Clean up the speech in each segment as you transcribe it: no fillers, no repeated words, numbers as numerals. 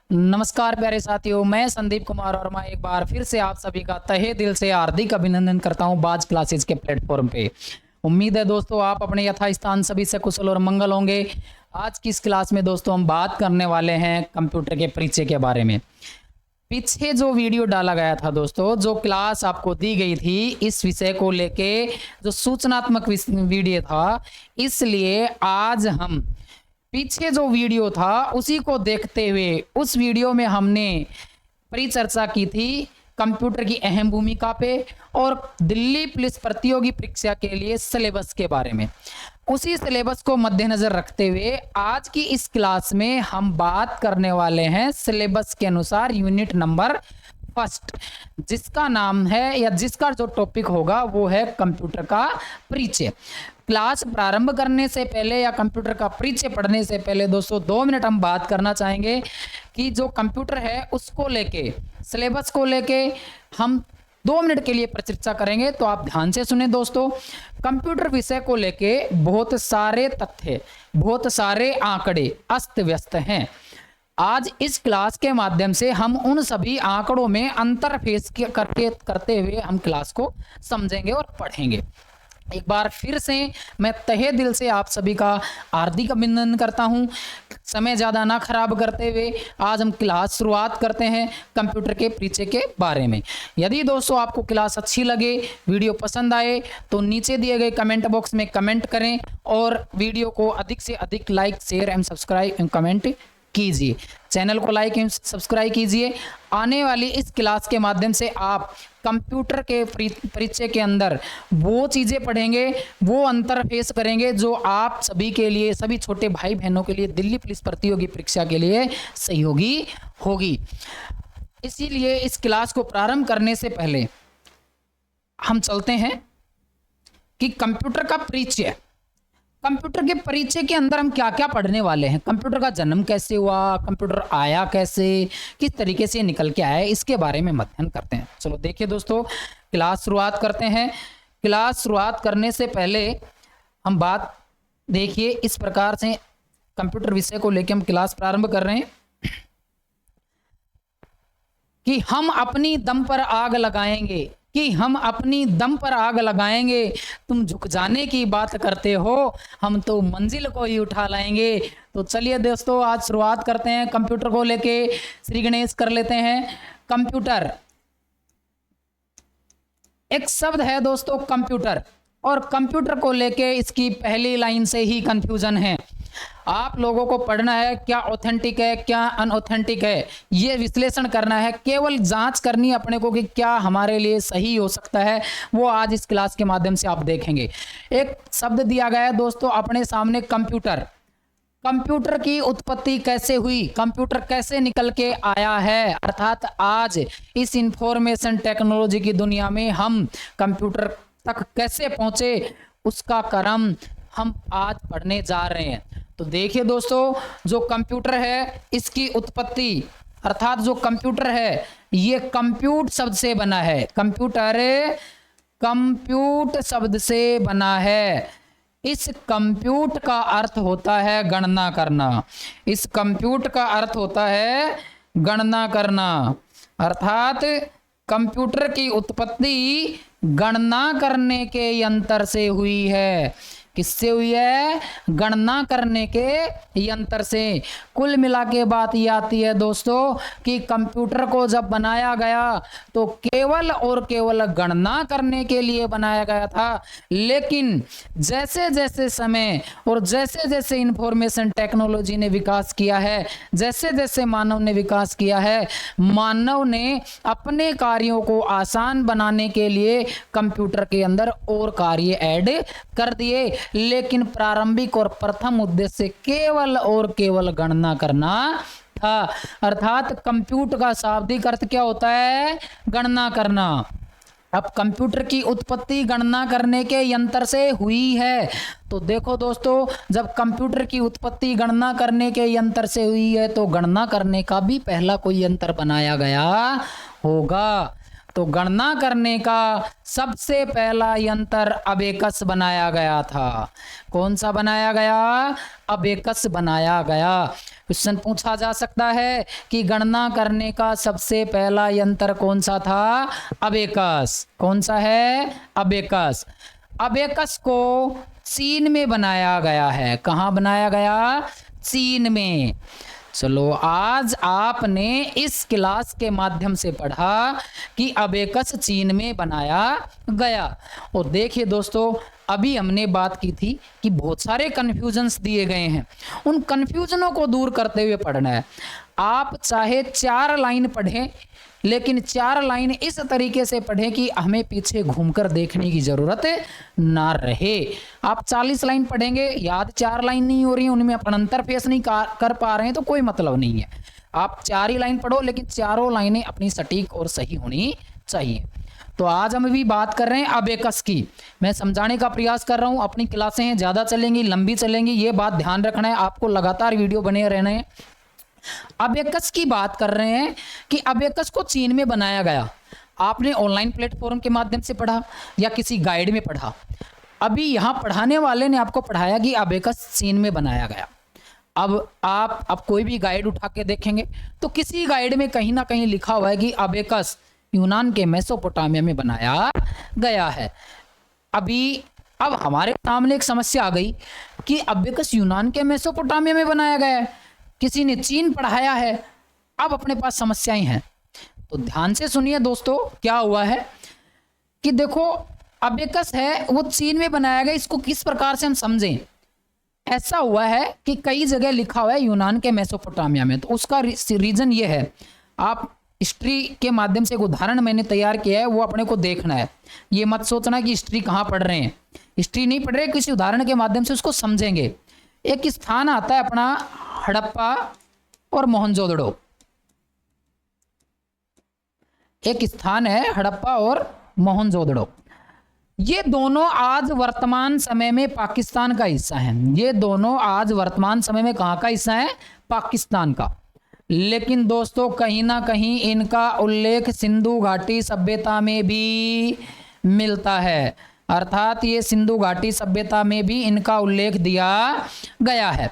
नमस्कार प्यारे साथियों, मैं संदीप कुमार और मैं एक बार फिर से आप सभी का तहे दिल से हार्दिक अभिनंदन करता हूं बाज क्लासेस के प्लेटफॉर्म पे। उम्मीद है दोस्तों आप अपने यथास्थान सभी से कुशल और मंगल होंगे। आज की इस क्लास में दोस्तों हम बात करने वाले हैं कंप्यूटर के परिचय के बारे में। पीछे जो वीडियो डाला गया था दोस्तों, जो क्लास आपको दी गई थी इस विषय को लेके, जो सूचनात्मक वीडियो था, इसलिए आज हम पीछे जो वीडियो था उसी को देखते हुए उस वीडियो में हमने परिचर्चा की थी कंप्यूटर की अहम भूमिका पे और दिल्ली पुलिस प्रतियोगी परीक्षा के लिए सिलेबस के बारे में। उसी सिलेबस को मद्देनजर रखते हुए आज की इस क्लास में हम बात करने वाले हैं सिलेबस के अनुसार यूनिट नंबर फर्स्ट, जिसका नाम है या जिसका जो टॉपिक होगा वो है कंप्यूटर का परिचय। क्लास प्रारंभ करने से पहले या कंप्यूटर का परिचय पढ़ने से पहले दोस्तों 2 मिनट हम बात करना चाहेंगे कि जो कंप्यूटर है उसको लेके, सिलेबस को लेके हम 2 मिनट के लिए परिचर्चा करेंगे। तो आप ध्यान से सुने दोस्तों। कंप्यूटर विषय को लेके बहुत सारे तथ्य, बहुत सारे आंकड़े अस्त व्यस्त हैं। आज इस क्लास के माध्यम से हम उन सभी आंकड़ों में अंतरफेस करते हुए हम क्लास को समझेंगे और पढ़ेंगे। एक बार फिर से मैं तहे दिल से आप सभी का हार्दिक अभिनंदन करता हूं। समय ज़्यादा ना खराब करते हुए आज हम क्लास शुरुआत करते हैं कंप्यूटर के परिचय के बारे में। यदि दोस्तों आपको क्लास अच्छी लगे, वीडियो पसंद आए तो नीचे दिए गए कमेंट बॉक्स में कमेंट करें और वीडियो को अधिक से अधिक like, share and subscribe and comment कीजिए। चैनल को लाइक एंड सब्सक्राइब कीजिए। आने वाली इस क्लास के माध्यम से आप कंप्यूटर के परिचय के अंदर वो चीज़ें पढ़ेंगे, वो अंतरफेस करेंगे जो आप सभी के लिए, सभी छोटे भाई बहनों के लिए दिल्ली पुलिस प्रतियोगी परीक्षा के लिए सहयोगी होगी। इसीलिए इस क्लास को प्रारंभ करने से पहले हम चलते हैं कि कंप्यूटर का परिचय, कंप्यूटर के परिचय के अंदर हम क्या क्या पढ़ने वाले हैं। कंप्यूटर का जन्म कैसे हुआ, कंप्यूटर आया कैसे, किस तरीके से निकल के आया, इसके बारे में अध्ययन करते हैं। चलो देखिए दोस्तों, क्लास शुरुआत करते हैं। क्लास शुरुआत करने से पहले हम बात देखिए इस प्रकार से कंप्यूटर विषय को लेकर हम क्लास प्रारंभ कर रहे हैं कि हम अपनी दम पर आग लगाएंगे, कि हम अपनी दम पर आग लगाएंगे। तुम झुक जाने की बात करते हो, हम तो मंजिल को ही उठा लाएंगे। तो चलिए दोस्तों आज शुरुआत करते हैं कंप्यूटर को लेके। श्री गणेश कर लेते हैं। कंप्यूटर एक शब्द है दोस्तों कंप्यूटर, और कंप्यूटर को लेके इसकी पहली लाइन से ही कंफ्यूजन है। आप लोगों को पढ़ना है क्या ऑथेंटिक है, क्या अनऑथेंटिक है, ये विश्लेषण करना है, केवल जांच करनी है अपने को कि क्या हमारे लिए सही हो सकता है। वो आज इस क्लास के माध्यम से आप देखेंगे। एक शब्द दिया गया है दोस्तों अपने सामने, कंप्यूटर। कंप्यूटर की उत्पत्ति कैसे हुई, कंप्यूटर कैसे निकल के आया है, अर्थात आज इस इंफॉर्मेशन टेक्नोलॉजी की दुनिया में हम कंप्यूटर तक कैसे पहुंचे, उसका क्रम हम आज पढ़ने जा रहे हैं। तो देखिए दोस्तों, जो कंप्यूटर है इसकी उत्पत्ति, अर्थात जो कंप्यूटर है ये कंप्यूट शब्द से बना है। कंप्यूटर कंप्यूट शब्द से बना है। इस कंप्यूट का अर्थ होता है गणना करना। इस कंप्यूट का अर्थ होता है गणना करना, अर्थात कंप्यूटर की उत्पत्ति गणना करने के यंत्र से हुई है। किससे हुई है? गणना करने के यंत्र से। कुल मिला के बात ये आती है दोस्तों कि कंप्यूटर को जब बनाया गया तो केवल और केवल गणना करने के लिए बनाया गया था, लेकिन जैसे जैसे समय और जैसे जैसे इंफॉर्मेशन टेक्नोलॉजी ने विकास किया है, जैसे जैसे मानव ने विकास किया है, मानव ने अपने कार्यों को आसान बनाने के लिए कंप्यूटर के अंदर और कार्य ऐड कर दिए, लेकिन प्रारंभिक और प्रथम उद्देश्य केवल और केवल गणना करना था। अर्थात कंप्यूटर का शाब्दिक अर्थ क्या होता है? गणना करना। अब कंप्यूटर की उत्पत्ति गणना करने के यंत्र से हुई है। तो देखो दोस्तों, जब कंप्यूटर की उत्पत्ति गणना करने के यंत्र से हुई है तो गणना करने का भी पहला कोई यंत्र बनाया गया होगा। तो गणना करने का सबसे पहला यंत्र अबेकस बनाया गया था। कौन सा बनाया गया? अबेकस बनाया गया। क्वेश्चन पूछा जा सकता है कि गणना करने का सबसे पहला यंत्र कौन सा था? अबेकस। कौन सा है? अबेकस। अबेकस को चीन में बनाया गया है। कहाँ बनाया गया? चीन में। चलो, आज आपने इस क्लास के माध्यम से पढ़ा कि अबेकस चीन में बनाया गया। और देखिए दोस्तों, अभी हमने बात की थी कि बहुत सारे कन्फ्यूजन्स दिए गए हैं, उन कन्फ्यूजनों को दूर करते हुए पढ़ना है। आप चाहे 4 लाइन पढ़ें, लेकिन 4 लाइन इस तरीके से पढ़ें कि हमें पीछे घूमकर देखने की जरूरत ना रहे। आप 40 लाइन पढ़ेंगे, याद 4 लाइन नहीं हो रही है, उनमें अपन अंतर फेस नहीं कर पा रहे हैं, तो कोई मतलब नहीं है। आप 4 ही लाइन पढ़ो, लेकिन चारों लाइनें अपनी सटीक और सही होनी चाहिए। तो आज हम भी बात कर रहे हैं अबेकस की। मैं समझाने का प्रयास कर रहा हूं। अपनी क्लासें हैं, ज़्यादा चलेंगी, लंबी चलेंगी, ये बात ध्यान रखना है। आपको लगातार वीडियो बने रहने हैं। अबेकस की बात कर रहे हैं कि अबेकस को चीन में बनाया गया। आपने ऑनलाइन प्लेटफॉर्म के माध्यम से पढ़ा या किसी गाइड में पढ़ा। अभी यहाँ पढ़ाने वाले ने आपको पढ़ाया कि अबेकस चीन में बनाया गया। अब कोई भी गाइड उठा के देखेंगे तो किसी गाइड में कहीं ना कहीं लिखा हुआ है कि अबेकस यूनान के मेसोपोटामिया में बनाया गया है। अब हमारे सामने एक समस्या आ गई कि अबेकस यूनान के मेसोपोटामिया में बनाया गया है, किसी ने चीन पढ़ाया है। अब अपने पास समस्याएं हैं, तो ध्यान से सुनिए दोस्तों। क्या हुआ है कि देखो, अबेकस है वो चीन में बनाया गया। इसको किस प्रकार से हम समझें? ऐसा हुआ है कि कई जगह लिखा हुआ है यूनान के मेसोपोटामिया में, तो उसका रीजन ये है। आप हिस्ट्री के माध्यम से एक उदाहरण मैंने तैयार किया है, वो अपने को देखना है। ये मत सोचना कि हिस्ट्री कहाँ पढ़ रहे हैं, हिस्ट्री नहीं पढ़ रहे, किसी उदाहरण के माध्यम से उसको समझेंगे। एक स्थान आता है अपना हड़प्पा और मोहनजोदड़ो। एक स्थान है हड़प्पा और मोहनजोदड़ो। ये दोनों आज वर्तमान समय में पाकिस्तान का हिस्सा हैं। ये दोनों आज वर्तमान समय में कहाँ का हिस्सा है? पाकिस्तान का। लेकिन दोस्तों, कहीं ना कहीं इनका उल्लेख सिंधु घाटी सभ्यता में भी मिलता है। अर्थात ये सिंधु घाटी सभ्यता में भी इनका उल्लेख दिया गया है।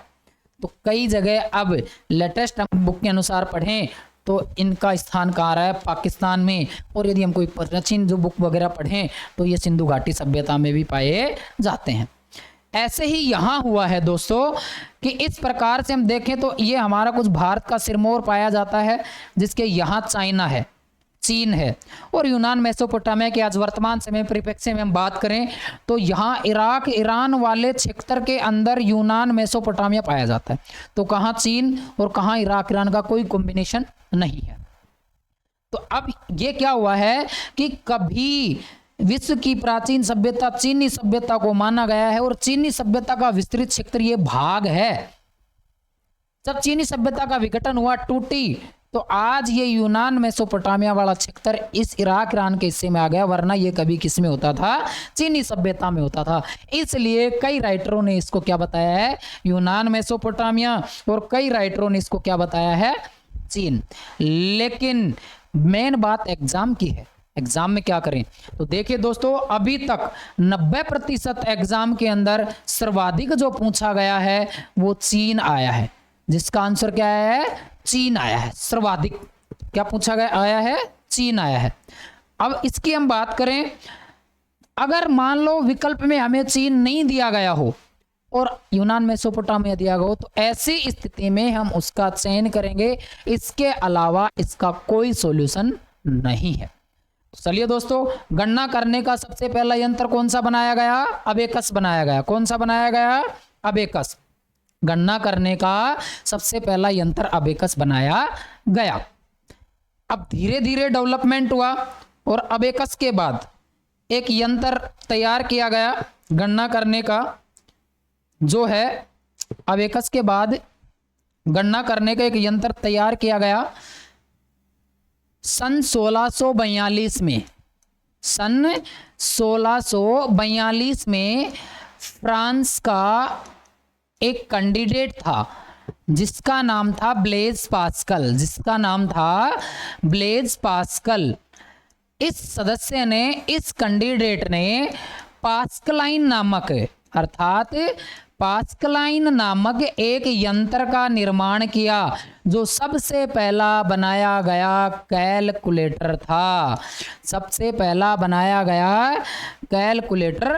तो कई जगह अब लेटेस्ट हम बुक के अनुसार पढ़ें तो इनका स्थान कहाँ रहा है? पाकिस्तान में। और यदि हम कोई प्राचीन जो बुक वगैरह पढ़ें तो ये सिंधु घाटी सभ्यता में भी पाए जाते हैं। ऐसे ही यहाँ हुआ है दोस्तों कि इस प्रकार से हम देखें तो ये हमारा कुछ भारत का सिरमौर पाया जाता है, जिसके यहाँ चाइना है, चीन है। और यूनान मेसोपोटामिया के आज वर्तमान समय परिप्रेक्ष्य में हम बात करें तो यहाँ इराक ईरान वाले क्षेत्र के अंदर यूनान मेसोपोटामिया पाया जाता है। तो कहाँ चीन और कहाँ इराक ईरान का कोई कॉम्बिनेशन नहीं है। तो अब ये क्या हुआ है कि कभी विश्व की प्राचीन सभ्यता चीनी सभ्यता को माना गया है, और चीनी सभ्यता का विस्तृत क्षेत्र ये भाग है। जब चीनी सभ्यता का विघटन हुआ, टूटी, तो आज ये यूनान मेसोपोटामिया वाला क्षेत्र इस इराक ईरान के हिस्से में आ गया, वरना ये कभी किस में होता था? चीनी सभ्यता में होता था। इसलिए कई राइटरों ने इसको क्या बताया है? यूनान मेसोपोटामिया। और कई राइटरों ने इसको क्या बताया है? चीन। लेकिन मेन बात एग्जाम की है। एग्जाम में क्या करें? तो देखिए दोस्तों, अभी तक 90% एग्जाम के अंदर सर्वाधिक जो पूछा गया है वो चीन आया है। जिसका आंसर क्या है? चीन आया है। सर्वाधिक क्या पूछा गया आया है? चीन आया है। अब इसकी हम बात करें, अगर मान लो विकल्प में हमें चीन नहीं दिया गया हो और यूनान मेसोपोटामिया दिया गया हो, तो ऐसी स्थिति में हम उसका चयन करेंगे। इसके अलावा इसका कोई सॉल्यूशन नहीं है। चलिए दोस्तों, गणना करने का सबसे पहला यंत्र कौन सा बनाया गया? अबेकस बनाया गया। कौन सा बनाया गया? अबेकस। गणना करने का सबसे पहला यंत्र अबेकस बनाया गया। अब धीरे धीरे डेवलपमेंट हुआ और अबेकस के बाद एक यंत्र तैयार किया गया गणना करने का, जो है अबेकस के बाद गणना करने का एक यंत्र तैयार किया गया सन 1642 में। सन 1642 में फ्रांस का एक कैंडिडेट था जिसका नाम था ब्लेज पास्कल। जिसका नाम था ब्लेज पास्कल। इस सदस्य ने, इस कैंडिडेट ने पास्कलाइन नामक, अर्थात पास्कलाइन नामक एक यंत्र का निर्माण किया जो सबसे पहला बनाया गया कैलकुलेटर था। सबसे पहला बनाया गया कैलकुलेटर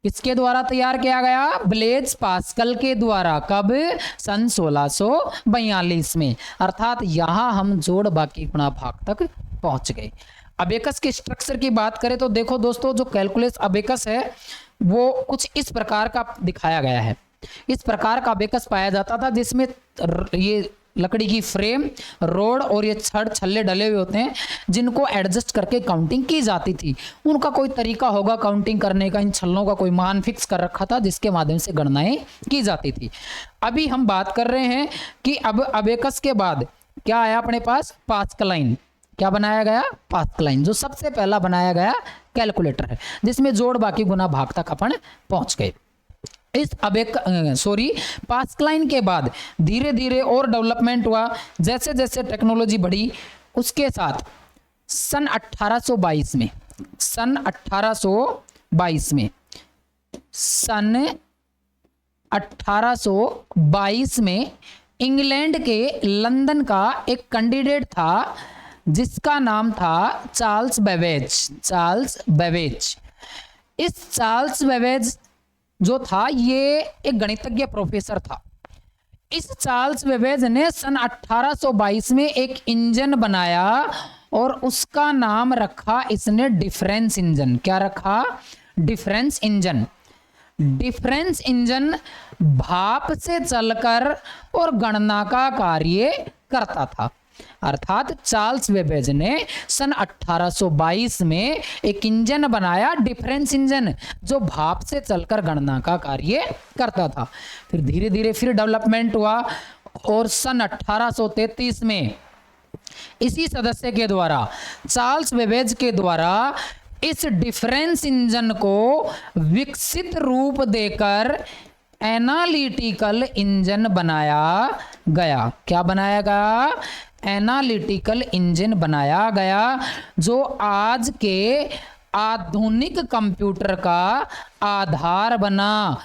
किसके द्वारा तैयार किया गया? ब्लेज पास्कल के द्वारा। कब? सन 1642 में। अर्थात यहां हम जोड़ बाकी गुणा भाग तक पहुंच गए। अबेकस के स्ट्रक्चर की बात करें तो देखो दोस्तों, जो कैलकुलस अबेकस है वो कुछ इस प्रकार का दिखाया गया है। इस प्रकार का अबेकस पाया जाता था जिसमें ये लकड़ी की फ्रेम, रोड और ये छड़ छल्ले डले हुए होते हैं जिनको एडजस्ट करके काउंटिंग की जाती थी। उनका कोई तरीका होगा काउंटिंग करने का, इन छल्लों का कोई मान फिक्स कर रखा था जिसके माध्यम से गणनाएं की जाती थी। अभी हम बात कर रहे हैं कि अब अबेकस के बाद क्या आया अपने पास? पास्कलाइन। क्या बनाया गया? पास्कलाइन, जो सबसे पहला बनाया गया कैलकुलेटर है जिसमें जोड़ बाकी गुना भाग तक अपन पहुंच गए। इस पास्कलाइन के बाद धीरे धीरे और डेवलपमेंट हुआ। जैसे जैसे टेक्नोलॉजी बढ़ी उसके साथ सन 1822 में, सन 1822 में इंग्लैंड के लंदन का एक कैंडिडेट था जिसका नाम था चार्ल्स बेबेज। चार्ल्स बेबेज, इस चार्ल्स बेबेज जो था ये एक गणितज्ञ प्रोफेसर था। इस चार्ल्स बेबेज ने सन 1822 में एक इंजन बनाया और उसका नाम रखा इसने डिफरेंस इंजन। क्या रखा? Difference engine. डिफरेंस इंजन भाप से चलकर और गणना का कार्य करता था। अर्थात चार्ल्स बेबेज ने सन 1822 में एक इंजन बनाया, डिफरेंस इंजन, जो भाप से चलकर गणना का कार्य करता था। फिर धीरे धीरे फिर डेवलपमेंट हुआ और सन 1833 में इसी सदस्य के द्वारा, चार्ल्स बेबेज के द्वारा, इस डिफरेंस इंजन को विकसित रूप देकर एनालिटिकल इंजन बनाया गया। क्या बनाया गया? एनालिटिकल इंजन बनाया गया, जो आज के आधुनिक कंप्यूटर का आधार बना।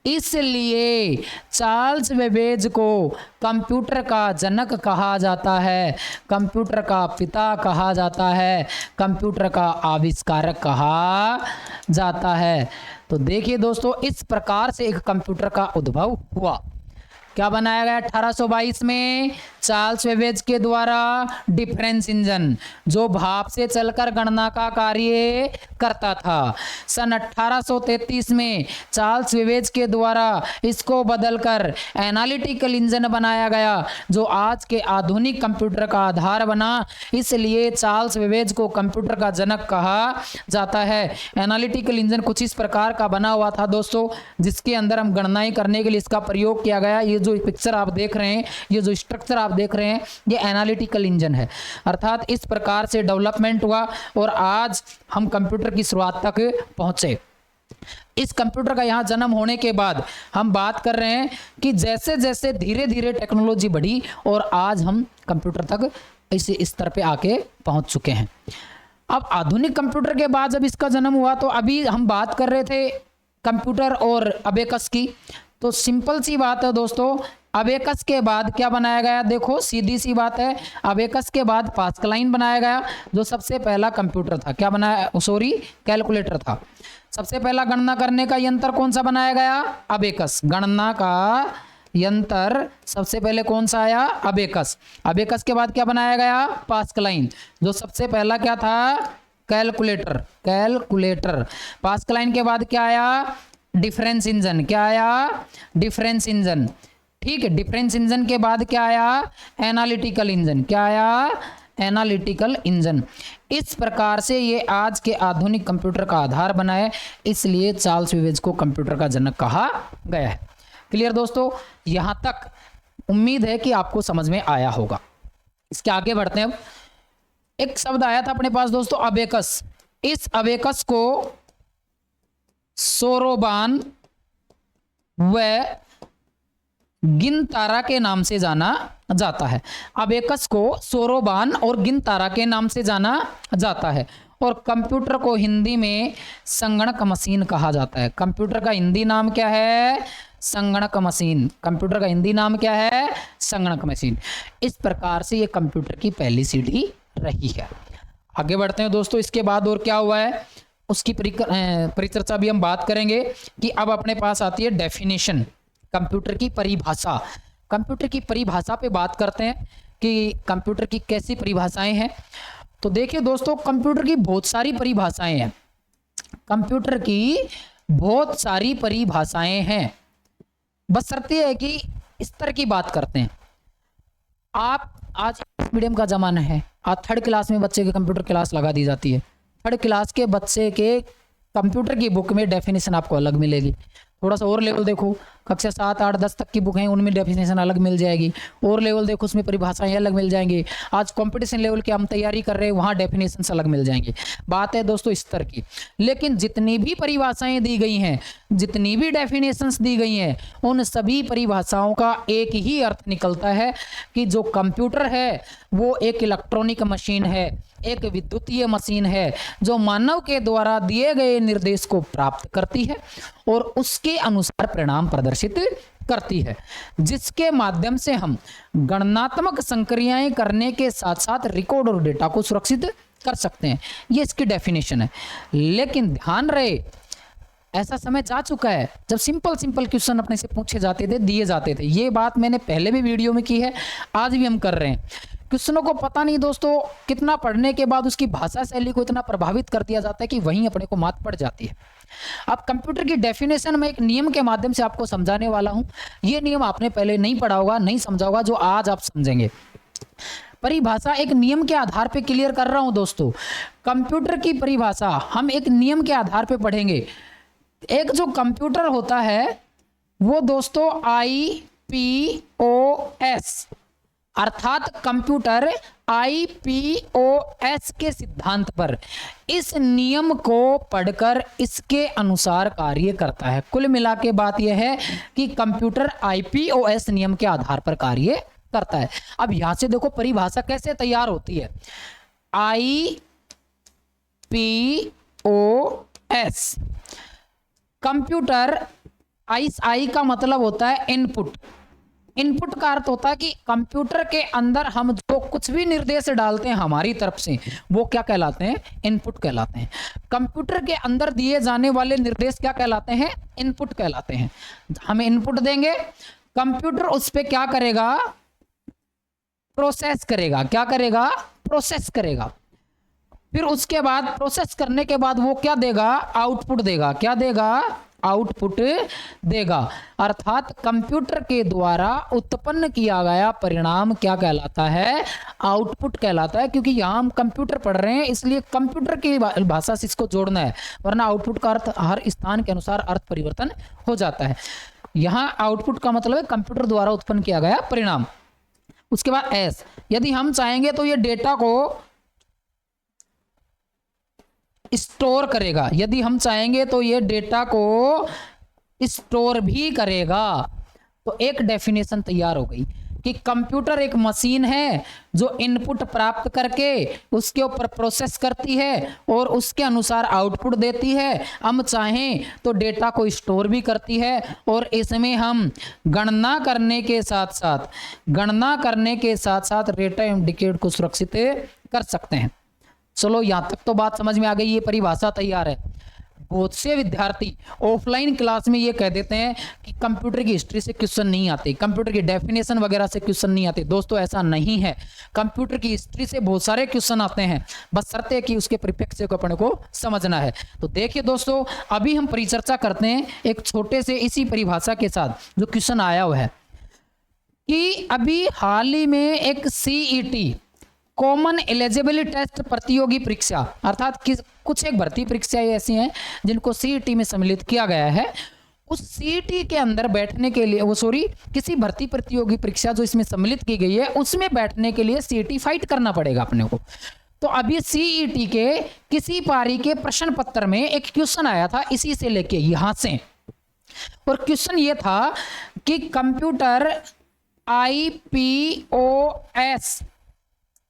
इसलिए चार्ल्स बेबेज को कंप्यूटर का जनक कहा जाता है, कंप्यूटर का पिता कहा जाता है, कंप्यूटर का आविष्कारक कहा जाता है। तो देखिए दोस्तों, इस प्रकार से एक कंप्यूटर का उद्भव हुआ। क्या बनाया गया 1822 में? चार्ल्स बेबेज के द्वारा डिफरेंस इंजन, जो भाप से चलकर गणना का कार्य करता था। सन 1833 में चार्ल्स बेबेज के द्वारा इसको बदलकर एनालिटिकल इंजन बनाया गया, जो आज के आधुनिक कंप्यूटर का आधार बना। इसलिए चार्ल्स बेबेज को कंप्यूटर का जनक कहा जाता है। एनालिटिकल इंजन कुछ इस प्रकार का बना हुआ था दोस्तों, जिसके अंदर हम गणनाएं करने के लिए इसका प्रयोग किया गया। ये जो पिक्चर आप देख रहे हैं, ये जो स्ट्रक्चर आप देख रहे हैं, ये एनालिटिकल इंजन है। अर्थात इस प्रकार से डेवलपमेंट हुआ और आज हम कंप्यूटर की शुरुआत तक पहुंचे। इस कंप्यूटर का यहाँ जन्म होने के बाद हम बात कर रहे हैं कि जैसे जैसे धीरे धीरे टेक्नोलॉजी बढ़ी और आज हम कंप्यूटर तक इस स्तर पे आके पहुंच चुके हैं। अब आधुनिक कंप्यूटर के बाद जब इसका जन्म हुआ तो अभी हम बात कर रहे थे कंप्यूटर और अबेकस की। तो सिंपल सी बात है दोस्तों, अबेकस के बाद क्या बनाया गया? देखो सीधी सी बात है, अबेकस के बाद पास्कलाइन बनाया गया, जो सबसे पहला कंप्यूटर था। क्या बनाया? कैलकुलेटर था। सबसे पहला गणना करने का यंत्र कौन सा बनाया गया? अबेकस। गणना का यंत्र सबसे पहले कौन सा आया? अबेकस। अबेकस के बाद क्या बनाया गया? पास्कलाइन, जो सबसे पहला क्या था? कैलकुलेटर। पास्कलाइन के बाद क्या आया? Difference engine. क्या आया? Difference engine. ठीक है, डिफरेंस इंजन के बाद क्या आया? Analytical engine. क्या आया? Analytical engine. इस प्रकार से ये आज के आधुनिक कंप्यूटर का आधार बना है। इसलिए चार्ल्स बेबेज को कंप्यूटर का जनक कहा गया है। क्लियर दोस्तों? यहां तक उम्मीद है कि आपको समझ में आया होगा। इसके आगे बढ़ते हैं। अब एक शब्द आया था अपने पास दोस्तों, अबेकस। इस अबेकस को सोरोबान व गिनतारा के नाम से जाना जाता है। अबेकस को सोरोबान और गिनतारा के नाम से जाना जाता है। और कंप्यूटर को हिंदी में संगणक मशीन कहा जाता है। कंप्यूटर का हिंदी नाम क्या है? संगणक मशीन। कंप्यूटर का हिंदी नाम क्या है? संगणक मशीन। इस प्रकार से ये कंप्यूटर की पहली सीढ़ी रही है। आगे बढ़ते हैं दोस्तों। इसके बाद और क्या हुआ है उसकी परिचर्चा भी हम बात करेंगे कि अब अपने पास आती है डेफिनेशन, कंप्यूटर की परिभाषा। कंप्यूटर की परिभाषा पे बात करते हैं कि कंप्यूटर की कैसी परिभाषाएं हैं। तो देखिए दोस्तों, कंप्यूटर की बहुत सारी परिभाषाएं हैं। कंप्यूटर की बहुत सारी परिभाषाएं हैं, बस शर्त यह है कि स्तर की बात करते हैं। आप आज मीडियम का जमाना है, आज 3rd क्लास में बच्चे के कंप्यूटर क्लास लगा दी जाती है। 3rd क्लास के बच्चे के कंप्यूटर की बुक में डेफिनेशन आपको अलग मिलेगी। थोड़ा सा और लेवल देखो, कक्षा 7, 8, 10 तक की बुक है, उनमें डेफिनेशन अलग मिल जाएगी। और लेवल देखो, उसमें परिभाषाएं अलग मिल जाएंगी। आज कंपटीशन लेवल की हम तैयारी कर रहे हैं, वहाँ डेफिनेशन अलग मिल जाएंगे। बात है दोस्तों स्तर की। लेकिन जितनी भी परिभाषाएं दी गई हैं, जितनी भी डेफिनेशंस दी गई हैं, उन सभी परिभाषाओं का एक ही अर्थ निकलता है कि जो कंप्यूटर है वो एक इलेक्ट्रॉनिक मशीन है, एक विद्युतीय मशीन है जो मानव के द्वारा दिए गए निर्देश को प्राप्त करती है और उसके अनुसार परिणाम प्रदर्शित करती है, जिसके माध्यम से हम गणनात्मक संक्रियाएं करने के साथ साथ रिकॉर्ड और डेटा को सुरक्षित कर सकते हैं। ये इसकी डेफिनेशन है। लेकिन ध्यान रहे, ऐसा समय जा चुका है जब सिंपल क्वेश्चन अपने से पूछे जाते थे, दिए जाते थे। ये बात मैंने पहले भी वीडियो में की है, आज भी हम कर रहे हैं। क्वेश्चनों को पता नहीं दोस्तों कितना पढ़ने के बाद उसकी भाषा शैली को इतना प्रभावित कर दिया जाता है कि वहीं अपने को मात पड़ जाती है। अब कंप्यूटर की डेफिनेशन में एक नियम के माध्यम से आपको समझाने वाला हूं। ये नियम आपने पहले नहीं पढ़ा होगा, नहीं समझा होगा, जो आज आप समझेंगे। परिभाषा एक नियम के आधार पे क्लियर कर रहा हूं दोस्तों। कंप्यूटर की परिभाषा हम एक नियम के आधार पे पढ़ेंगे। एक जो कंप्यूटर होता है वो दोस्तों IPOS अर्थात कंप्यूटर IPOS के सिद्धांत पर इस नियम को पढ़कर इसके अनुसार कार्य करता है। कुल मिला के बात यह है कि कंप्यूटर IPOS नियम के आधार पर कार्य करता है। अब यहां से देखो परिभाषा कैसे तैयार होती है। IPOS कंप्यूटर, आई का मतलब होता है इनपुट। इनपुट का अर्थ होता है कि कंप्यूटर के अंदर हम जो कुछ भी निर्देश डालते हैं हमारी तरफ से, वो क्या कहलाते हैं? इनपुट कहलाते हैं। कंप्यूटर के अंदर दिए जाने वाले निर्देश क्या कहलाते हैं? इनपुट कहलाते हैं। हमें इनपुट देंगे, कंप्यूटर उस पर क्या करेगा? प्रोसेस करेगा। क्या करेगा? प्रोसेस करेगा। फिर उसके बाद प्रोसेस करने के बाद वो क्या देगा? आउटपुट देगा। क्या देगा? आउटपुट देगा। अर्थात कंप्यूटर के द्वारा उत्पन्न किया गया परिणाम क्या कहलाता है? आउटपुट कहलाता है। क्योंकि यहाँ हम कंप्यूटर पढ़ रहे हैं इसलिए कंप्यूटर की भाषा से इसको जोड़ना है, वरना आउटपुट का अर्थ हर स्थान के अनुसार अर्थ परिवर्तन हो जाता है। यहाँ आउटपुट का मतलब है कंप्यूटर द्वारा उत्पन्न किया गया परिणाम। उसके बाद एस, यदि हम चाहेंगे तो ये डेटा को स्टोर करेगा। यदि हम चाहेंगे तो ये डेटा को स्टोर भी करेगा। तो एक डेफिनेशन तैयार हो गई कि कंप्यूटर एक मशीन है जो इनपुट प्राप्त करके उसके ऊपर प्रोसेस करती है और उसके अनुसार आउटपुट देती है। हम चाहें तो डेटा को स्टोर भी करती है और इसमें हम गणना करने के साथ साथ डेटा इंडिकेट को सुरक्षित कर सकते हैं। चलो यहां तक तो बात समझ में आ गई, ये परिभाषा तैयार है। बहुत से विद्यार्थी ऑफलाइन क्लास में ये कह देते हैं कि कंप्यूटर की हिस्ट्री से क्वेश्चन नहीं आते, कंप्यूटर की डेफिनेशन वगैरह से क्वेश्चन नहीं आते। दोस्तों ऐसा नहीं है, कंप्यूटर की हिस्ट्री से बहुत सारे क्वेश्चन आते हैं, बस शर्त है कि उसके परिप्रेक्ष्य को अपने को समझना है। तो देखिए दोस्तों, अभी हम परिचर्चा करते हैं एक छोटे से इसी परिभाषा के साथ जो क्वेश्चन आया हुआ है कि अभी हाल ही में एक CET कॉमन एलिजिबिलिटी टेस्ट प्रतियोगी परीक्षा, अर्थात कुछ एक भर्ती परीक्षाएं ऐसी हैं जिनको CET में सम्मिलित किया गया है। उस CET के अंदर बैठने के लिए किसी भर्ती प्रतियोगी परीक्षा जो इसमें सम्मिलित की गई है उसमें बैठने के लिए CET फाइट करना पड़ेगा अपने को। तो अभी CET के किसी पारी के प्रश्न पत्र में एक क्वेश्चन आया था इसी से लेके यहां से, और क्वेश्चन ये था कि कंप्यूटर IPOS,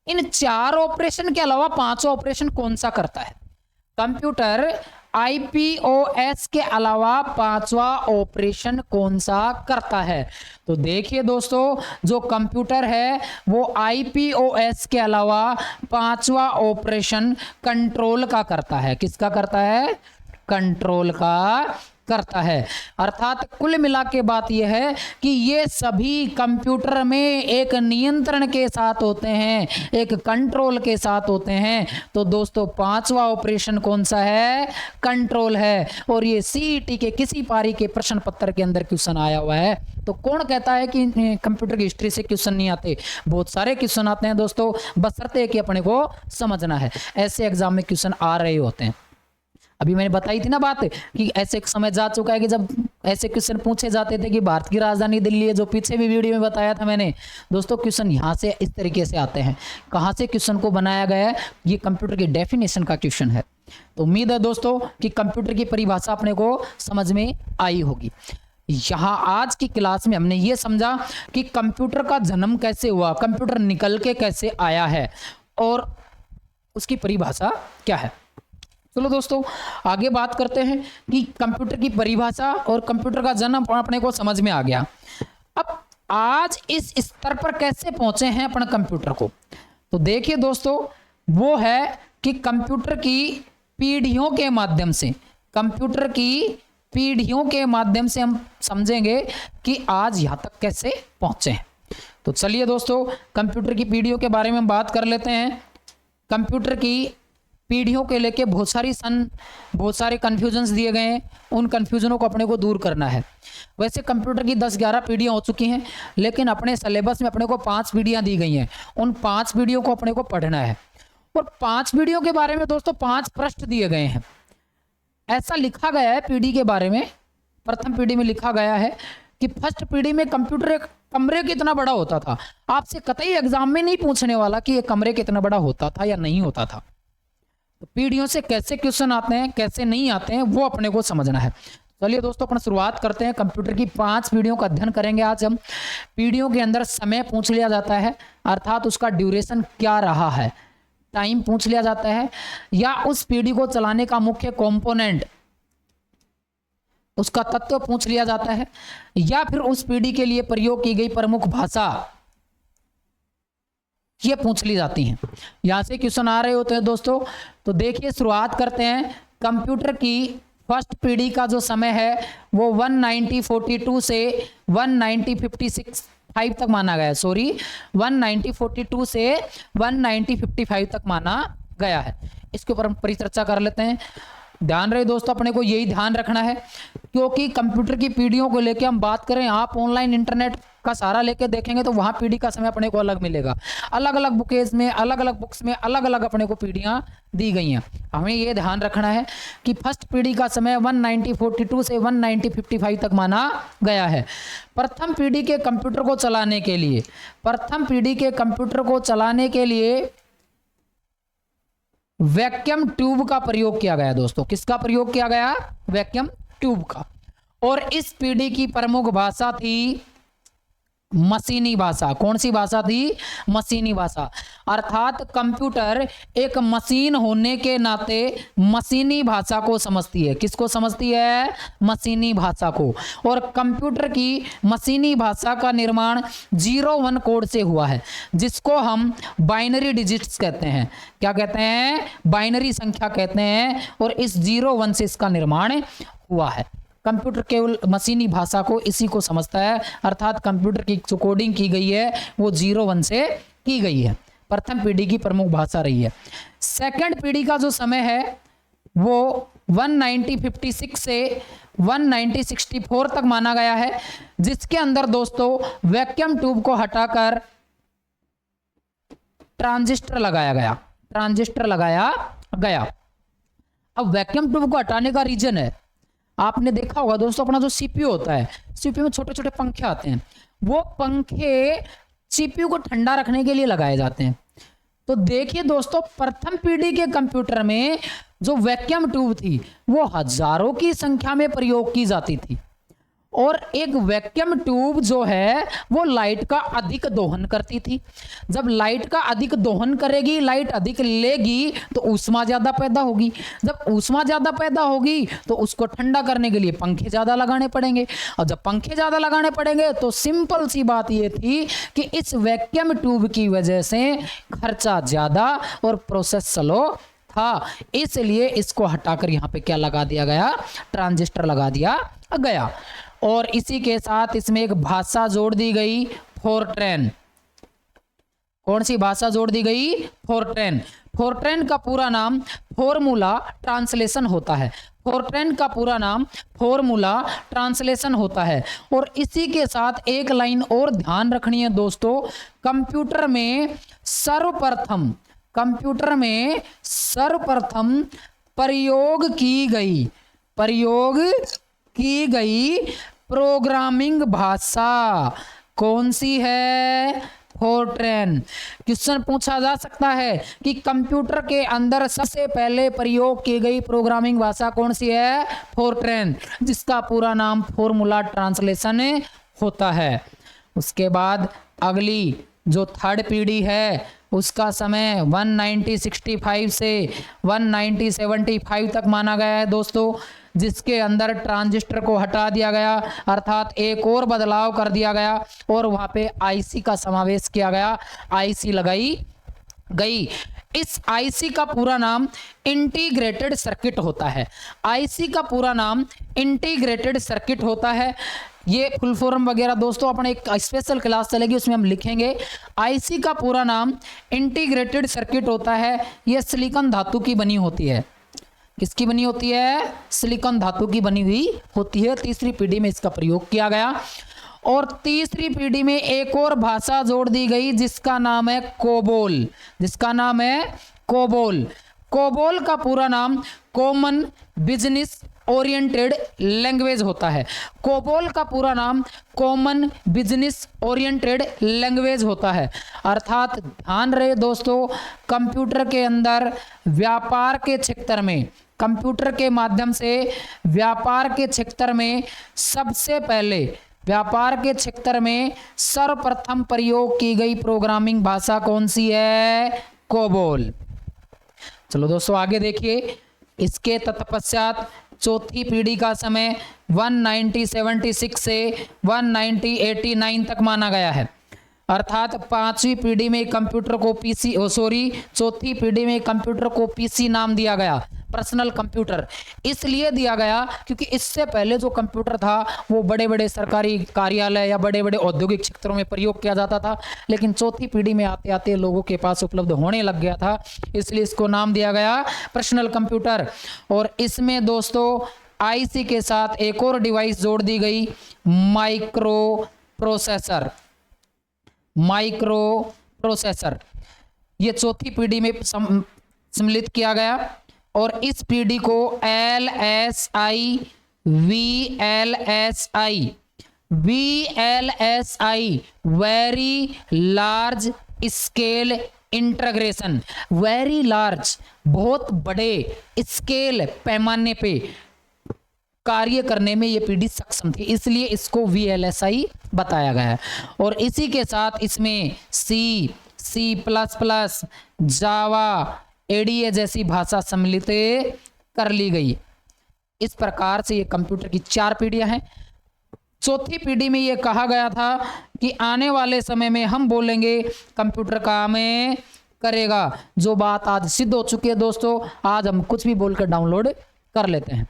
इन 4 ऑपरेशन के अलावा 5वां ऑपरेशन कौन सा करता है? कंप्यूटर IPOS के अलावा 5वां ऑपरेशन कौन सा करता है? तो देखिए दोस्तों, जो कंप्यूटर है वो IPOS के अलावा 5वां ऑपरेशन कंट्रोल का करता है। किसका करता है? कंट्रोल का करता है। अर्थात कुल मिला के बात यह है कि ये सभी कंप्यूटर में एक नियंत्रण के साथ होते हैं, एक कंट्रोल के साथ होते हैं। तो दोस्तों 5वां ऑपरेशन कौन सा है? कंट्रोल है। और ये CET के किसी पारी के प्रश्न पत्र के अंदर क्वेश्चन आया हुआ है। तो कौन कहता है कि कंप्यूटर की हिस्ट्री से क्वेश्चन नहीं आते? बहुत सारे क्वेश्चन आते हैं दोस्तों, बशर्ते कि अपने को समझना है। ऐसे एग्जाम में क्वेश्चन आ रहे होते हैं। अभी मैंने बताई थी ना बात कि ऐसे एक समय जा चुका है कि जब ऐसे क्वेश्चन पूछे जाते थे कि भारत की राजधानी दिल्ली है, जो पीछे भी वीडियो में बताया था मैंने दोस्तों। क्वेश्चन यहाँ से इस तरीके से आते हैं। कहाँ से क्वेश्चन को बनाया गया है? ये कंप्यूटर की डेफिनेशन का क्वेश्चन है। तो उम्मीद है दोस्तों कि कंप्यूटर की परिभाषा अपने को समझ में आई होगी। यहाँ आज की क्लास में हमने ये समझा कि कंप्यूटर का जन्म कैसे हुआ, कंप्यूटर निकल के कैसे आया है और उसकी परिभाषा क्या है। चलो दोस्तों आगे बात करते हैं कि कंप्यूटर की परिभाषा और कंप्यूटर का जन्म अपने को समझ में आ गया। अब आज इस स्तर पर कैसे पहुंचे हैं अपन कंप्यूटर को? तो देखिए दोस्तों, वो है कि कंप्यूटर की पीढ़ियों के माध्यम से, कंप्यूटर की पीढ़ियों के माध्यम से हम समझेंगे कि आज यहाँ तक कैसे पहुंचे हैं। तो चलिए दोस्तों कंप्यूटर की पीढ़ियों के बारे में बात कर लेते हैं। कंप्यूटर की पीढ़ियों के लेके बहुत सारे कन्फ्यूजन्स दिए गए हैं। उन कन्फ्यूजनों को अपने को दूर करना है। वैसे कंप्यूटर की 10-11 पीढ़ियाँ हो चुकी हैं, लेकिन अपने सिलेबस में अपने को 5 पीढ़ियाँ दी गई हैं। उन 5 पीढ़ियों को अपने को पढ़ना है। और 5 पीढ़ियों के बारे में दोस्तों 5 पृष्ठ दिए गए हैं। ऐसा लिखा गया है पीढ़ी के बारे में, प्रथम पीढ़ी में लिखा गया है कि फर्स्ट पीढ़ी में कंप्यूटर एक कमरे कितना बड़ा होता था। आपसे कतई एग्जाम में नहीं पूछने वाला कि ये कमरे कितना बड़ा होता था या नहीं होता था। तो पीढ़ियों से कैसे क्वेश्चन आते हैं, कैसे नहीं आते हैं, वो अपने को समझना है। चलिए दोस्तों अपन शुरुआत करते हैं। कंप्यूटर की 5 पीढ़ियों का अध्ययन करेंगे आज हम। पीढ़ियों के अंदर समय पूछ लिया जाता है, अर्थात उसका ड्यूरेशन क्या रहा है, टाइम पूछ लिया जाता है, या उस पीढ़ी को चलाने का मुख्य कंपोनेंट, उसका तत्व पूछ लिया जाता है, या फिर उस पीढ़ी के लिए प्रयोग की गई प्रमुख भाषा ये पूछ ली जाती हैं। यहां से क्वेश्चन आ रहे होते हैं दोस्तों। तो देखिए शुरुआत करते हैं। कंप्यूटर की फर्स्ट पीढ़ी का जो समय है वो 1942 से 1955 तक माना गया है। 1942 से 1955 तक माना गया है। इसके ऊपर हम परिचर्चा कर लेते हैं। ध्यान रहे दोस्तों, अपने को यही ध्यान रखना है, क्योंकि कंप्यूटर की पीढ़ियों को लेकर हम बात करें, आप ऑनलाइन इंटरनेट का सहारा लेके देखेंगे तो वहां पीढ़ी का समय अपने को अलग मिलेगा। अलग अलग बुकेज में, अलग अलग बुक्स में अलग अलग अपने को पीढ़ियां दी गई हैं। हमें ये ध्यान रखना है कि फर्स्ट पीढ़ी का समय 1942 से 1955 तक माना गया है। प्रथम पीढ़ी के कंप्यूटर को चलाने के लिए, प्रथम पीढ़ी के कंप्यूटर को चलाने के लिए वैक्यूम ट्यूब का प्रयोग किया गया दोस्तों। किसका प्रयोग किया गया? वैक्यूम ट्यूब का। और इस पीढ़ी की प्रमुख भाषा थी मशीनी भाषा। कौन सी भाषा थी? मशीनी भाषा। अर्थात कंप्यूटर एक मशीन होने के नाते मशीनी भाषा को समझती है। किसको समझती है? मशीनी भाषा को। और कंप्यूटर की मशीनी भाषा का निर्माण 0-1 कोड से हुआ है, जिसको हम बाइनरी डिजिट्स कहते हैं। क्या कहते हैं? बाइनरी संख्या कहते हैं। और इस 0-1 से इसका निर्माण हुआ है। कंप्यूटर केवल मशीनी भाषा को इसी को समझता है, अर्थात कंप्यूटर की जो कोडिंग की गई है वो 0-1 से की गई है। प्रथम पीढ़ी की प्रमुख भाषा रही है। सेकंड पीढ़ी का जो समय है वो 1956 से 1964 तक माना गया है, जिसके अंदर दोस्तों वैक्यूम ट्यूब को हटाकर ट्रांजिस्टर लगाया गया। ट्रांजिस्टर लगाया गया। अब वैक्यूम ट्यूब को हटाने का रीजन है, आपने देखा होगा दोस्तों, अपना जो सीपीयू होता है, सीपीयू में छोटे छोटे पंखे आते हैं। वो पंखे सीपीयू को ठंडा रखने के लिए लगाए जाते हैं। तो देखिए दोस्तों, प्रथम पीढ़ी के कंप्यूटर में जो वैक्यूम ट्यूब थी वो हजारों की संख्या में प्रयोग की जाती थी। और एक वैक्यूम ट्यूब जो है वो लाइट का अधिक दोहन करती थी। जब लाइट का अधिक दोहन करेगी, लाइट अधिक लेगी, तो ऊष्मा ज्यादा पैदा होगी। जब ऊष्मा ज्यादा पैदा होगी तो उसको ठंडा करने के लिए पंखे ज्यादा लगाने पड़ेंगे, और जब पंखे ज्यादा लगाने पड़ेंगे तो सिंपल सी बात ये थी कि इस वैक्यूम ट्यूब की वजह से खर्चा ज्यादा और प्रोसेस स्लो था, इसलिए इसको हटाकर यहाँ पे क्या लगा दिया गया, ट्रांजिस्टर लगा दिया गया। और इसी के साथ इसमें एक भाषा जोड़ दी गई, फोरट्रैन। कौन सी भाषा जोड़ दी गई, फोरट्रैन। फोरट्रैन का पूरा नाम फॉर्मूला ट्रांसलेशन होता है। फोरट्रैन का पूरा नाम फॉर्मूला ट्रांसलेशन होता है। और इसी के साथ एक लाइन और ध्यान रखनी है दोस्तों, कंप्यूटर में सर्वप्रथम प्रयोग की गई प्रोग्रामिंग भाषा कौन सी है, फोरट्रैन। क्वेश्चन पूछा जा सकता है कि कंप्यूटर के अंदर सबसे पहले प्रयोग की गई प्रोग्रामिंग भाषा कौन सी है, फोरट्रैन, जिसका पूरा नाम फॉर्मूला ट्रांसलेशन होता है। उसके बाद अगली जो थर्ड पीढ़ी है उसका समय 1965 से 1975 तक माना गया है दोस्तों, जिसके अंदर ट्रांजिस्टर को हटा दिया गया, अर्थात एक और बदलाव कर दिया गया और वहां पे आईसी का समावेश किया गया, आईसी लगाई गई। इस आईसी का पूरा नाम इंटीग्रेटेड सर्किट होता है। आईसी का पूरा नाम इंटीग्रेटेड सर्किट होता है। ये फुल फॉर्म वगैरह दोस्तों अपने एक स्पेशल क्लास चलेगी, उसमें हम लिखेंगे। आईसी का पूरा नाम इंटीग्रेटेड सर्किट होता है। यह सिलिकॉन धातु की बनी होती है। किसकी बनी होती है, सिलिकॉन धातु की बनी हुई होती है। तीसरी पीढ़ी में इसका प्रयोग किया गया। और तीसरी पीढ़ी में एक और भाषा जोड़ दी गई जिसका नाम है कोबोल। जिसका नाम है कोबोल। कोबोल का पूरा नाम कॉमन बिजनेस ओरिएंटेड लैंग्वेज होता है। कोबोल का पूरा नाम कॉमन बिजनेस ओरिएंटेड लैंग्वेज होता है। अर्थात ध्यान रहे दोस्तों, कंप्यूटर के अंदर व्यापार के क्षेत्र में, कंप्यूटर के माध्यम से व्यापार के क्षेत्र में सबसे पहले व्यापार के क्षेत्र में सर्वप्रथम प्रयोग की गई प्रोग्रामिंग भाषा कौन सी है, कोबोल। चलो दोस्तों आगे देखिए। इसके तत्पश्चात चौथी पीढ़ी का समय 1976 से 1989 तक माना गया है। अर्थात पांचवी पीढ़ी में कंप्यूटर को चौथी पीढ़ी में कंप्यूटर को पीसी नाम दिया गया, पर्सनल कंप्यूटर। इसलिए दिया गया क्योंकि इससे पहले जो कंप्यूटर था वो बड़े बड़े सरकारी कार्यालय या बड़े बड़े औद्योगिक क्षेत्रों में प्रयोग किया जाता था, लेकिन चौथी पीढ़ी में आते आते लोगों के पास उपलब्ध होने लग गया था, इसलिए इसको नाम दिया गया पर्सनल कंप्यूटर। और इसमें दोस्तों आईसी के साथ एक और डिवाइस जोड़ दी गई, माइक्रो प्रोसेसर। ये चौथी पीढ़ी में सम्मिलित किया गया। और इस पीढ़ी को VLSI very large scale integration, very large बहुत बड़े स्केल पैमाने पे कार्य करने में ये पीढ़ी सक्षम थी, इसलिए इसको VLSI बताया गया है। और इसी के साथ इसमें C++, जावा, ADA जैसी भाषा सम्मिलित कर ली गई। इस प्रकार से ये कंप्यूटर की 4 पीढ़ियां हैं। चौथी पीढ़ी में ये कहा गया था कि आने वाले समय में हम बोलेंगे कंप्यूटर काम करेगा। जो बात आज सिद्ध हो चुकी है दोस्तों, आज हम कुछ भी बोलकर डाउनलोड कर लेते हैं।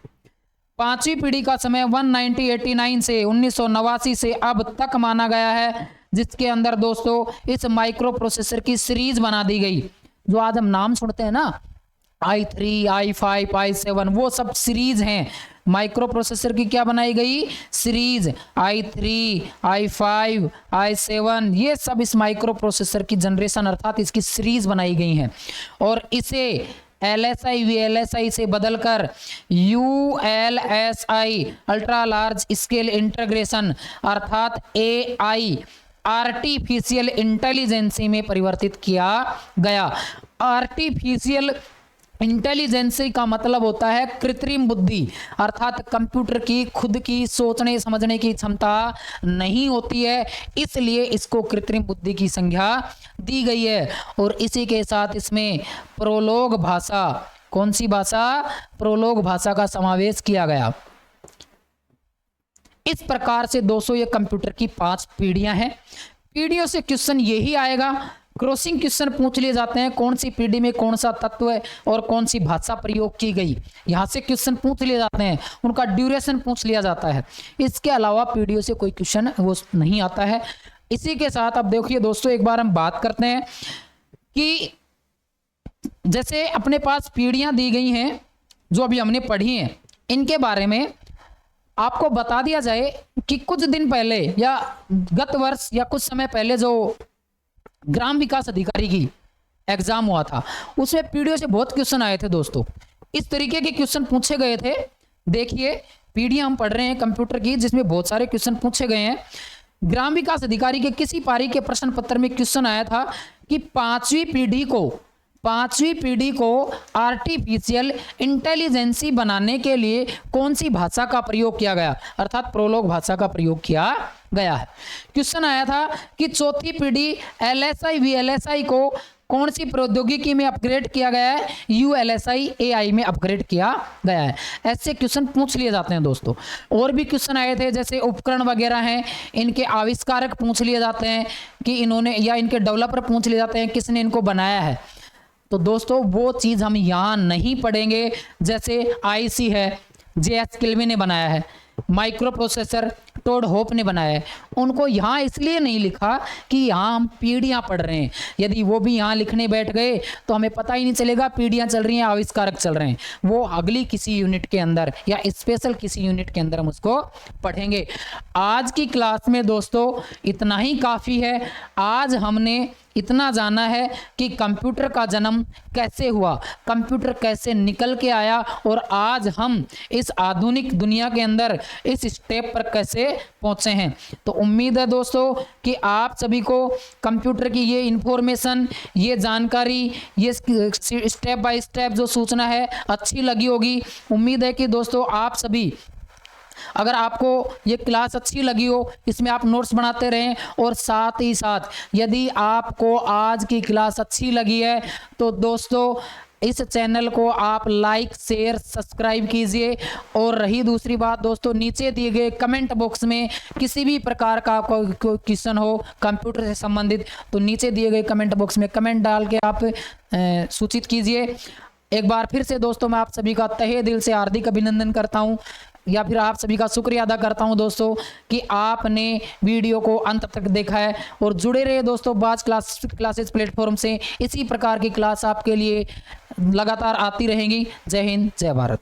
पांचवी पीढ़ी का समय 1989 से 1989 से अब तक माना गया है, जिसके अंदर दोस्तों इस माइक्रो प्रोसेसर की सीरीज बना दी गई। जो आज हम नाम सुनते हैं ना, i3, i5, i7, वो सब सीरीज हैं। माइक्रो प्रोसेसर की क्या बनाई गई, सीरीज। i3, i5, i7 ये सब इस माइक्रो प्रोसेसर की जनरेशन अर्थात इसकी सीरीज बनाई गई हैं। और इसे LSI VLSI से बदलकर ULSI ultra large scale integration अर्थात AI आर्टिफिशियल इंटेलिजेंसी में परिवर्तित किया गया। आर्टिफिशियल इंटेलिजेंसी का मतलब होता है कृत्रिम बुद्धि, अर्थात कंप्यूटर की खुद की सोचने समझने की क्षमता नहीं होती है, इसलिए इसको कृत्रिम बुद्धि की संज्ञा दी गई है। और इसी के साथ इसमें प्रोलोग भाषा, कौन सी भाषा, प्रोलोग भाषा का समावेश किया गया। इस प्रकार से दोस्तों ये कंप्यूटर की 5 पीढ़ियां हैं। पीढ़ियों से क्वेश्चन यही आएगा, क्रॉसिंग क्वेश्चन पूछ लिए जाते हैं, कौन सी पीढ़ी में कौन सा तत्व है और कौन सी भाषा प्रयोग की गई, यहाँ से क्वेश्चन पूछ लिए जाते हैं, उनका ड्यूरेशन पूछ लिया जाता है। इसके अलावा पीढ़ियों से कोई क्वेश्चन वो नहीं आता है। इसी के साथ अब देखिए दोस्तों, एक बार हम बात करते हैं कि जैसे अपने पास पीढ़ियां दी गई हैं जो अभी हमने पढ़ी हैं, इनके बारे में आपको बता दिया जाए कि कुछ दिन पहले या गत वर्ष या कुछ समय पहले जो ग्राम विकास अधिकारी की एग्जाम हुआ था, उसमें पीढ़ियों से बहुत क्वेश्चन आए थे दोस्तों। इस तरीके के क्वेश्चन पूछे गए थे। देखिए पीढ़ियां हम पढ़ रहे हैं कंप्यूटर की, जिसमें बहुत सारे क्वेश्चन पूछे गए हैं। ग्राम विकास अधिकारी के किसी पारी के प्रश्न पत्र में क्वेश्चन आया था कि पांचवी पीढ़ी को आर्टिफिशियल इंटेलिजेंसी बनाने के लिए कौन सी भाषा का प्रयोग किया गया, अर्थात प्रोलोग भाषा का प्रयोग किया गया है। क्वेश्चन आया था कि चौथी पीढ़ी LSI VLSI को कौन सी प्रौद्योगिकी में अपग्रेड किया गया है, ULSI AI में अपग्रेड किया गया है। ऐसे क्वेश्चन पूछ लिए जाते हैं दोस्तों। और भी क्वेश्चन आए थे, जैसे उपकरण वगैरह हैं, इनके आविष्कारक पूछ लिए जाते हैं कि इन्होंने, या इनके डेवलपर पूछ लिए जाते हैं किसने इनको बनाया है। तो दोस्तों वो चीज़ हम यहाँ नहीं पढ़ेंगे। जैसे IC है, JS किल्वी ने बनाया है, माइक्रो प्रोसेसर टोड होप ने बनाया है, उनको यहाँ इसलिए नहीं लिखा कि यहाँ हम पीढ़ियाँ पढ़ रहे हैं। यदि वो भी यहाँ लिखने बैठ गए तो हमें पता ही नहीं चलेगा पीढ़ियाँ चल रही हैं, आविष्कारक चल रहे हैं। वो अगली किसी यूनिट के अंदर या स्पेशल किसी यूनिट के अंदर हम उसको पढ़ेंगे। आज की क्लास में दोस्तों इतना ही काफ़ी है। आज हमने इतना जाना है कि कंप्यूटर का जन्म कैसे हुआ, कंप्यूटर कैसे निकल के आया, और आज हम इस आधुनिक दुनिया के अंदर इस स्टेप पर कैसे पहुंचे हैं। तो उम्मीद है दोस्तों कि आप सभी को कंप्यूटर की ये इंफॉर्मेशन, ये जानकारी, ये स्टेप बाय स्टेप जो सूचना है अच्छी लगी होगी। उम्मीद है कि दोस्तों आप सभी, अगर आपको ये क्लास अच्छी लगी हो, इसमें आप नोट्स बनाते रहें, और साथ ही साथ यदि आपको आज की क्लास अच्छी लगी है तो दोस्तों इस चैनल को आप लाइक शेयर सब्सक्राइब कीजिए। और रही दूसरी बात दोस्तों, नीचे दिए गए कमेंट बॉक्स में किसी भी प्रकार का कोई क्वेश्चन हो कंप्यूटर से संबंधित, तो नीचे दिए गए कमेंट बॉक्स में कमेंट डाल के आप सूचित कीजिए। एक बार फिर से दोस्तों मैं आप सभी का तहे दिल से हार्दिक अभिनंदन करता हूं, या फिर आप सभी का शुक्रिया अदा करता हूं दोस्तों कि आपने वीडियो को अंत तक देखा है। और जुड़े रहे दोस्तों बाज क्लासेस प्लेटफॉर्म से। इसी प्रकार की क्लास आपके लिए लगातार आती रहेंगी। जय हिंद, जय भारत।